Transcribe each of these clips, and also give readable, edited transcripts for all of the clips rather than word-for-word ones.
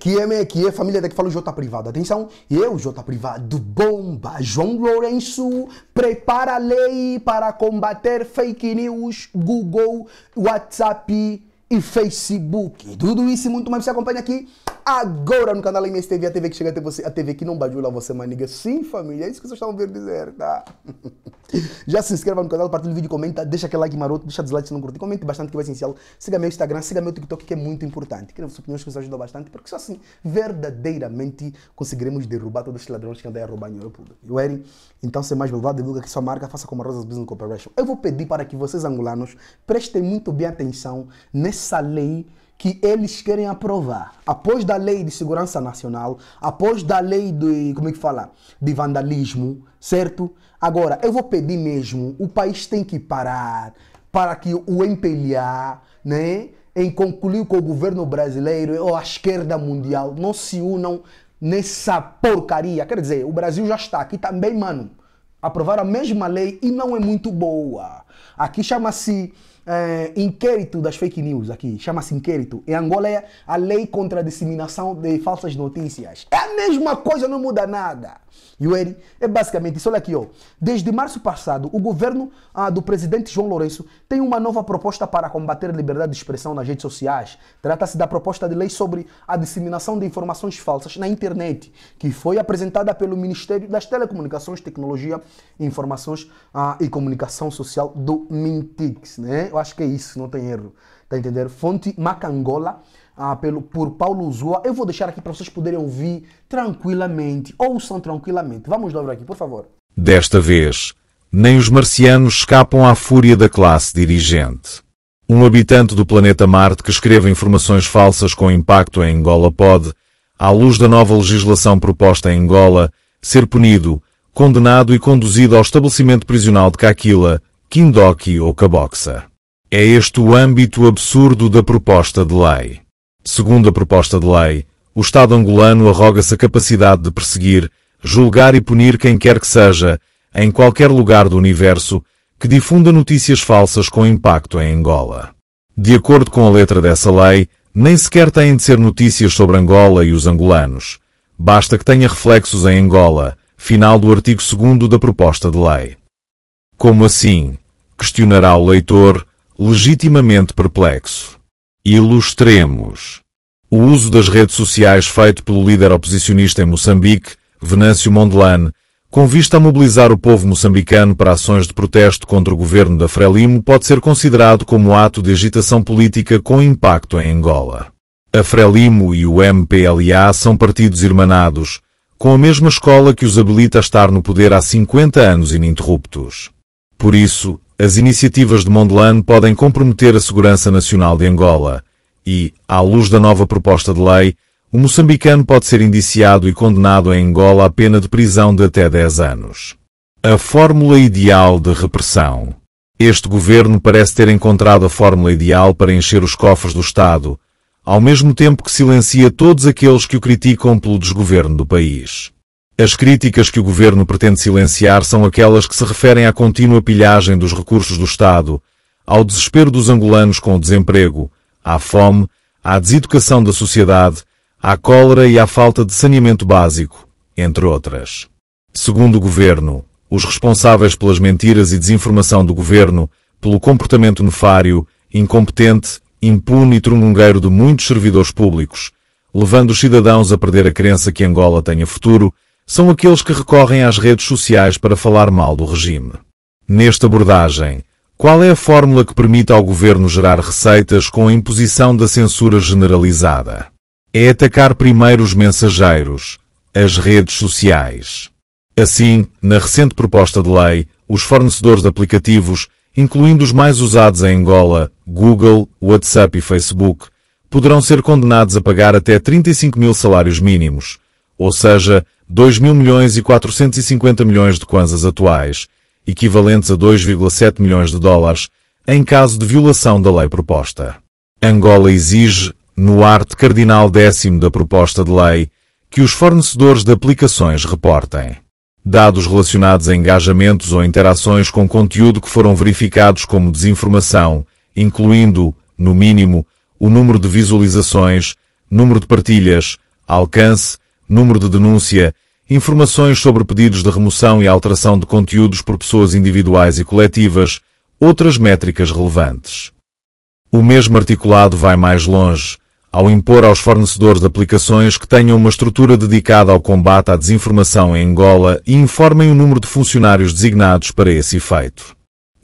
Que é família daqui fala o J Privado. Atenção, eu, J Privado, bomba. João Lourenço prepara a lei para combater fake news, Google, WhatsApp e Facebook. Tudo isso e muito mais você acompanha aqui agora no canal MSTV, a TV que chega até você, a TV que não bajula você, maniga. Sim, família, é isso que vocês estão ouvindo dizer, tá? Já se inscreva no canal, partilha o vídeo, comenta, deixa aquele like maroto, deixa dislike se não curtir, comente bastante que vai ser essencial. Siga meu Instagram, siga meu TikTok, que é muito importante. Queremos opiniões que nos ajudam bastante, porque só assim verdadeiramente conseguiremos derrubar todos os ladrões que andam a roubar em público. Então, sem mais belvado, divulga aqui sua marca, faça como a Rosas Business Corporation. Eu vou pedir para que vocês angolanos prestem muito bem atenção nessa lei que eles querem aprovar. Após da lei de segurança nacional, após da lei de, de vandalismo, certo? Agora, eu vou pedir mesmo, o país tem que parar para que o MPLA, né, em concluir com o governo brasileiro ou a esquerda mundial, não se unam nessa porcaria. Quer dizer, o Brasil já está aqui também, mano. Aprovaram a mesma lei e não é muito boa. Aqui chama-se inquérito das fake news, aqui chama-se inquérito. Em Angola é a lei contra a disseminação de falsas notícias. É a mesma coisa, não muda nada. É basicamente isso. Olha aqui, ó. Desde março passado, o governo do presidente João Lourenço tem uma nova proposta para combater a liberdade de expressão nas redes sociais. Trata-se da proposta de lei sobre a disseminação de informações falsas na internet, que foi apresentada pelo Ministério das Telecomunicações, Tecnologia, Informações e Comunicação Social do Mintix, né? Eu acho que é isso, não tem erro. Tá entendendo? Fonte Macangola. Por Paulo Uzua. Eu vou deixar aqui para vocês poderem ouvir tranquilamente. Ouçam tranquilamente. Vamos dobrar aqui, por favor. Desta vez, nem os marcianos escapam à fúria da classe dirigente. Um habitante do planeta Marte que escreva informações falsas com impacto em Angola pode, à luz da nova legislação proposta em Angola, ser punido, condenado e conduzido ao estabelecimento prisional de Caquila, Quindoque ou Caboxa. É este o âmbito absurdo da proposta de lei. Segundo a proposta de lei, o Estado angolano arroga-se a capacidade de perseguir, julgar e punir quem quer que seja, em qualquer lugar do universo, que difunda notícias falsas com impacto em Angola. De acordo com a letra dessa lei, nem sequer têm de ser notícias sobre Angola e os angolanos. Basta que tenha reflexos em Angola, final do artigo 2º da proposta de lei. Como assim? Questionará o leitor, legitimamente perplexo. Ilustremos. O uso das redes sociais feito pelo líder oposicionista em Moçambique, Venâncio Mondlane, com vista a mobilizar o povo moçambicano para ações de protesto contra o governo da Frelimo, pode ser considerado como ato de agitação política com impacto em Angola. A Frelimo e o MPLA são partidos irmanados, com a mesma escola que os habilita a estar no poder há 50 anos ininterruptos. Por isso, as iniciativas de Mondlane podem comprometer a segurança nacional de Angola e, à luz da nova proposta de lei, o moçambicano pode ser indiciado e condenado em Angola à pena de prisão de até 10 anos. A fórmula ideal de repressão. Este governo parece ter encontrado a fórmula ideal para encher os cofres do Estado, ao mesmo tempo que silencia todos aqueles que o criticam pelo desgoverno do país. As críticas que o governo pretende silenciar são aquelas que se referem à contínua pilhagem dos recursos do Estado, ao desespero dos angolanos com o desemprego, à fome, à deseducação da sociedade, à cólera e à falta de saneamento básico, entre outras. Segundo o governo, os responsáveis pelas mentiras e desinformação do governo, pelo comportamento nefário, incompetente, impune e trungungueiro de muitos servidores públicos, levando os cidadãos a perder a crença que Angola tenha futuro, são aqueles que recorrem às redes sociais para falar mal do regime. Nesta abordagem, qual é a fórmula que permite ao governo gerar receitas com a imposição da censura generalizada? É atacar primeiro os mensageiros, as redes sociais. Assim, na recente proposta de lei, os fornecedores de aplicativos, incluindo os mais usados em Angola, Google, WhatsApp e Facebook, poderão ser condenados a pagar até 35 mil salários mínimos, ou seja, 2.450 milhões de kwanzas atuais, equivalentes a 2,7 milhões de dólares, em caso de violação da lei proposta. Angola exige, no art. cardinal 10º da proposta de lei, que os fornecedores de aplicações reportem dados relacionados a engajamentos ou interações com conteúdo que foram verificados como desinformação, incluindo, no mínimo, o número de visualizações, número de partilhas, alcance, número de denúncia, informações sobre pedidos de remoção e alteração de conteúdos por pessoas individuais e coletivas, outras métricas relevantes. O mesmo articulado vai mais longe, ao impor aos fornecedores de aplicações que tenham uma estrutura dedicada ao combate à desinformação em Angola e informem o número de funcionários designados para esse efeito.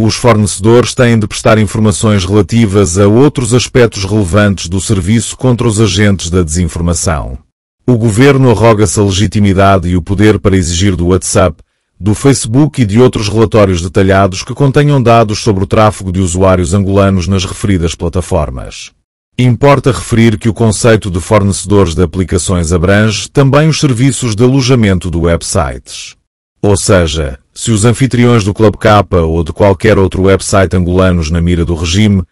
Os fornecedores têm de prestar informações relativas a outros aspectos relevantes do serviço contra os agentes da desinformação. O governo arroga-se a legitimidade e o poder para exigir do WhatsApp, do Facebook e de outros relatórios detalhados que contenham dados sobre o tráfego de usuários angolanos nas referidas plataformas. Importa referir que o conceito de fornecedores de aplicações abrange também os serviços de alojamento de websites. Ou seja, se os anfitriões do Club K ou de qualquer outro website angolanos na mira do regime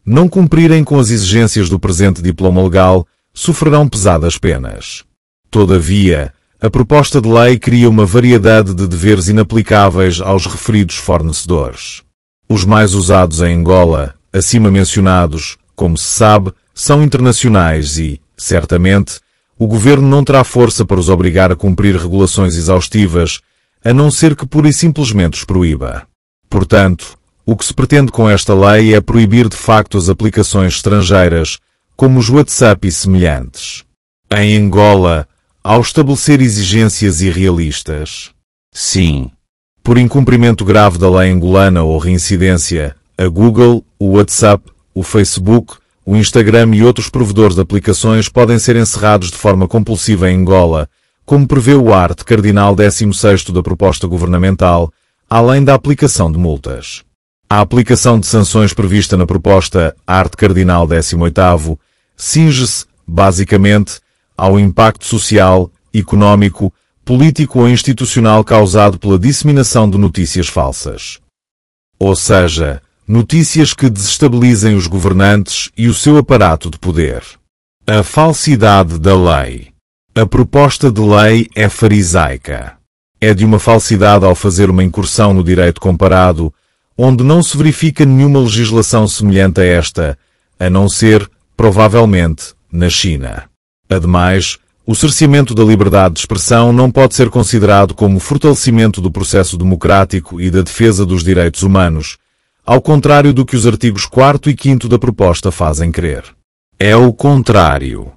não cumprirem com as exigências do presente diploma legal, sofrerão pesadas penas. Todavia, a proposta de lei cria uma variedade de deveres inaplicáveis aos referidos fornecedores. Os mais usados em Angola, acima mencionados, como se sabe, são internacionais e, certamente, o governo não terá força para os obrigar a cumprir regulações exaustivas, a não ser que pura e simplesmente os proíba. Portanto, o que se pretende com esta lei é proibir de facto as aplicações estrangeiras, como os WhatsApp e semelhantes. Em Angola, ao estabelecer exigências irrealistas. Sim. Por incumprimento grave da lei angolana ou reincidência, a Google, o WhatsApp, o Facebook, o Instagram e outros provedores de aplicações podem ser encerrados de forma compulsiva em Angola, como prevê o art. Cardinal 16º da proposta governamental, além da aplicação de multas. A aplicação de sanções prevista na proposta art. Cardinal 18º cinge-se, basicamente, ao impacto social, económico, político ou institucional causado pela disseminação de notícias falsas. Ou seja, notícias que desestabilizem os governantes e o seu aparato de poder. A falsidade da lei. A proposta de lei é farisaica. É de uma falsidade ao fazer uma incursão no direito comparado, onde não se verifica nenhuma legislação semelhante a esta, a não ser, provavelmente, na China. Ademais, o cerceamento da liberdade de expressão não pode ser considerado como fortalecimento do processo democrático e da defesa dos direitos humanos, ao contrário do que os artigos 4º e 5º da proposta fazem crer. É o contrário.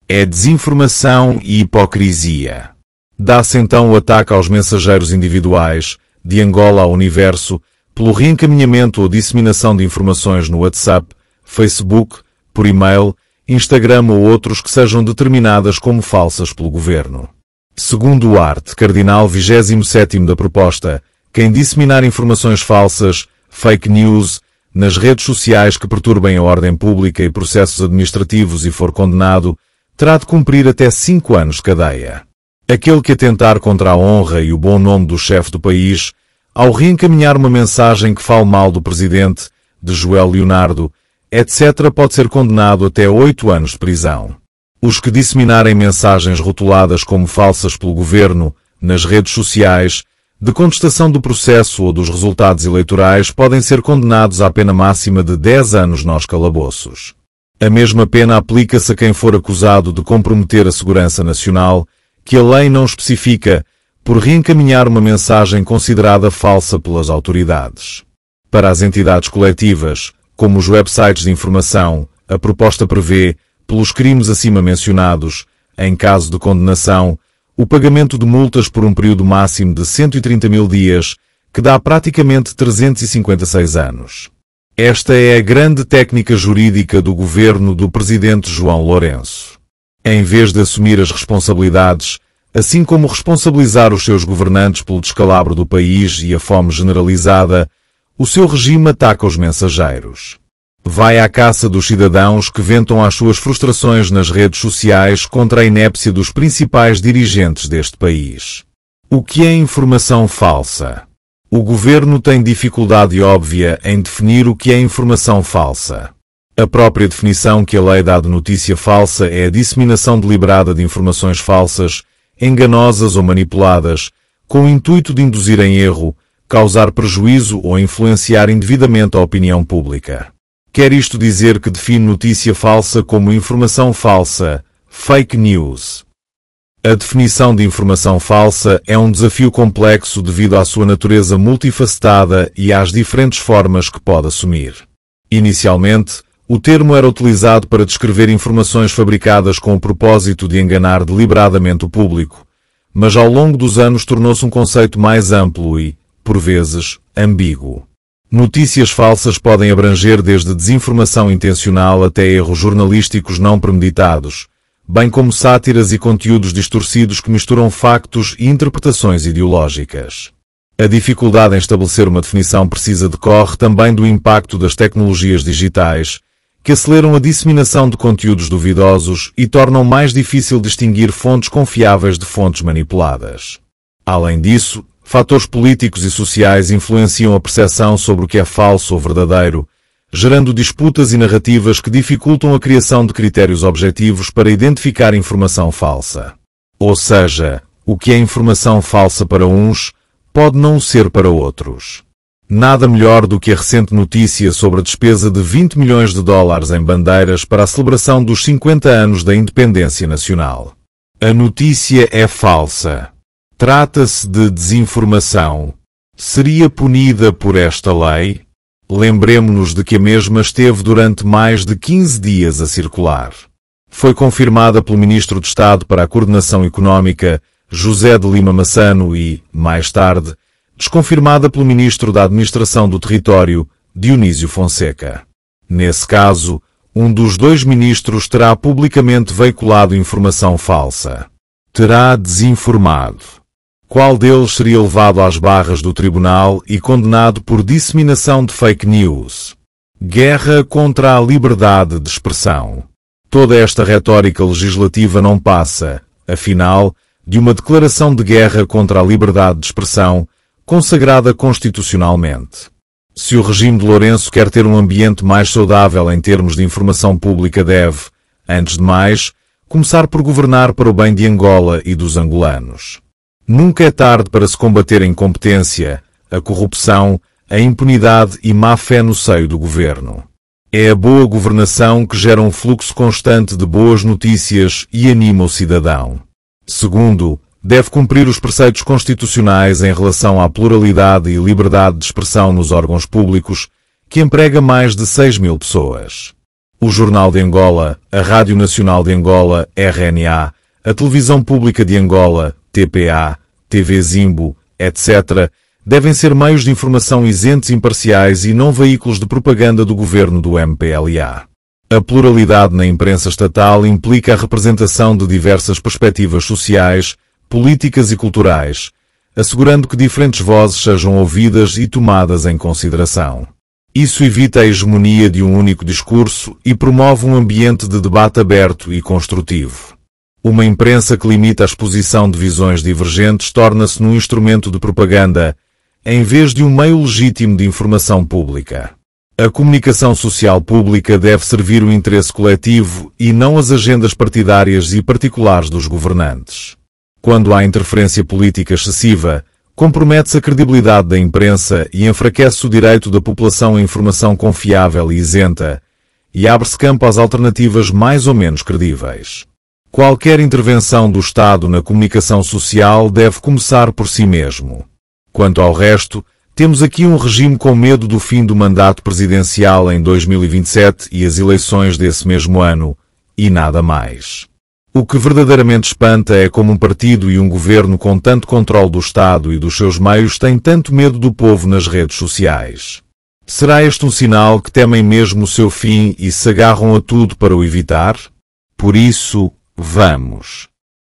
É desinformação e hipocrisia. Dá-se então o ataque aos mensageiros individuais, de Angola ao universo, pelo reencaminhamento ou disseminação de informações no WhatsApp, Facebook, por e-mail, Instagram ou outros que sejam determinadas como falsas pelo governo. Segundo o art. Cardinal 27º da proposta, quem disseminar informações falsas, fake news, nas redes sociais que perturbem a ordem pública e processos administrativos e for condenado, terá de cumprir até 5 anos de cadeia. Aquele que atentar contra a honra e o bom nome do chefe do país, ao reencaminhar uma mensagem que fale mal do presidente, de Joel Leonardo, etc., pode ser condenado até 8 anos de prisão. Os que disseminarem mensagens rotuladas como falsas pelo governo, nas redes sociais, de contestação do processo ou dos resultados eleitorais podem ser condenados à pena máxima de 10 anos nos calabouços. A mesma pena aplica-se a quem for acusado de comprometer a segurança nacional, que a lei não especifica, por reencaminhar uma mensagem considerada falsa pelas autoridades. Para as entidades coletivas, como os websites de informação, a proposta prevê, pelos crimes acima mencionados, em caso de condenação, o pagamento de multas por um período máximo de 130 mil dias, que dá praticamente 356 anos. Esta é a grande técnica jurídica do governo do presidente João Lourenço. Em vez de assumir as responsabilidades, assim como responsabilizar os seus governantes pelo descalabro do país e a fome generalizada, o seu regime ataca os mensageiros. Vai à caça dos cidadãos que ventam as suas frustrações nas redes sociais contra a inépcia dos principais dirigentes deste país. O que é informação falsa? O governo tem dificuldade óbvia em definir o que é informação falsa. A própria definição que a lei dá de notícia falsa é a disseminação deliberada de informações falsas, enganosas ou manipuladas, com o intuito de induzir em erro, causar prejuízo ou influenciar indevidamente a opinião pública. Quer isto dizer que define notícia falsa como informação falsa, Fake news. A definição de informação falsa é um desafio complexo devido à sua natureza multifacetada e às diferentes formas que pode assumir. Inicialmente, o termo era utilizado para descrever informações fabricadas com o propósito de enganar deliberadamente o público, mas ao longo dos anos tornou-se um conceito mais amplo e, por vezes, ambíguo. Notícias falsas podem abranger desde desinformação intencional até erros jornalísticos não premeditados, bem como sátiras e conteúdos distorcidos que misturam factos e interpretações ideológicas. A dificuldade em estabelecer uma definição precisa decorre também do impacto das tecnologias digitais, que aceleram a disseminação de conteúdos duvidosos e tornam mais difícil distinguir fontes confiáveis de fontes manipuladas. Além disso, fatores políticos e sociais influenciam a percepção sobre o que é falso ou verdadeiro, gerando disputas e narrativas que dificultam a criação de critérios objetivos para identificar informação falsa. Ou seja, o que é informação falsa para uns pode não ser para outros. Nada melhor do que a recente notícia sobre a despesa de 20 milhões de dólares em bandeiras para a celebração dos 50 anos da independência nacional. A notícia é falsa. Trata-se de desinformação. Seria punida por esta lei? Lembremo-nos de que a mesma esteve durante mais de 15 dias a circular. Foi confirmada pelo Ministro de Estado para a Coordenação Económica, José de Lima Massano e, mais tarde, desconfirmada pelo Ministro da Administração do Território, Dionísio Fonseca. Nesse caso, um dos dois ministros terá publicamente veiculado informação falsa. Terá desinformado. Qual deles seria levado às barras do tribunal e condenado por disseminação de fake news? Guerra contra a liberdade de expressão. Toda esta retórica legislativa não passa, afinal, de uma declaração de guerra contra a liberdade de expressão, consagrada constitucionalmente. Se o regime de Lourenço quer ter um ambiente mais saudável em termos de informação pública, deve, antes de mais, começar por governar para o bem de Angola e dos angolanos. Nunca é tarde para se combater a incompetência, a corrupção, a impunidade e má-fé no seio do governo. É a boa governação que gera um fluxo constante de boas notícias e anima o cidadão. Segundo, deve cumprir os preceitos constitucionais em relação à pluralidade e liberdade de expressão nos órgãos públicos, que emprega mais de 6.000 pessoas. O Jornal de Angola, a Rádio Nacional de Angola, RNA, a Televisão Pública de Angola, TPA, TV Zimbo, etc., devem ser meios de informação isentos e imparciais e não veículos de propaganda do governo do MPLA. A pluralidade na imprensa estatal implica a representação de diversas perspectivas sociais, políticas e culturais, assegurando que diferentes vozes sejam ouvidas e tomadas em consideração. Isso evita a hegemonia de um único discurso e promove um ambiente de debate aberto e construtivo. Uma imprensa que limita a exposição de visões divergentes torna-se num instrumento de propaganda, em vez de um meio legítimo de informação pública. A comunicação social pública deve servir o interesse coletivo e não as agendas partidárias e particulares dos governantes. Quando há interferência política excessiva, compromete-se a credibilidade da imprensa e enfraquece o direito da população a informação confiável e isenta, e abre-se campo às alternativas mais ou menos credíveis. Qualquer intervenção do Estado na comunicação social deve começar por si mesmo. Quanto ao resto, temos aqui um regime com medo do fim do mandato presidencial em 2027 e as eleições desse mesmo ano, e nada mais. O que verdadeiramente espanta é como um partido e um governo com tanto controle do Estado e dos seus meios têm tanto medo do povo nas redes sociais. Será este um sinal que temem mesmo o seu fim e se agarram a tudo para o evitar? Por isso, vamos.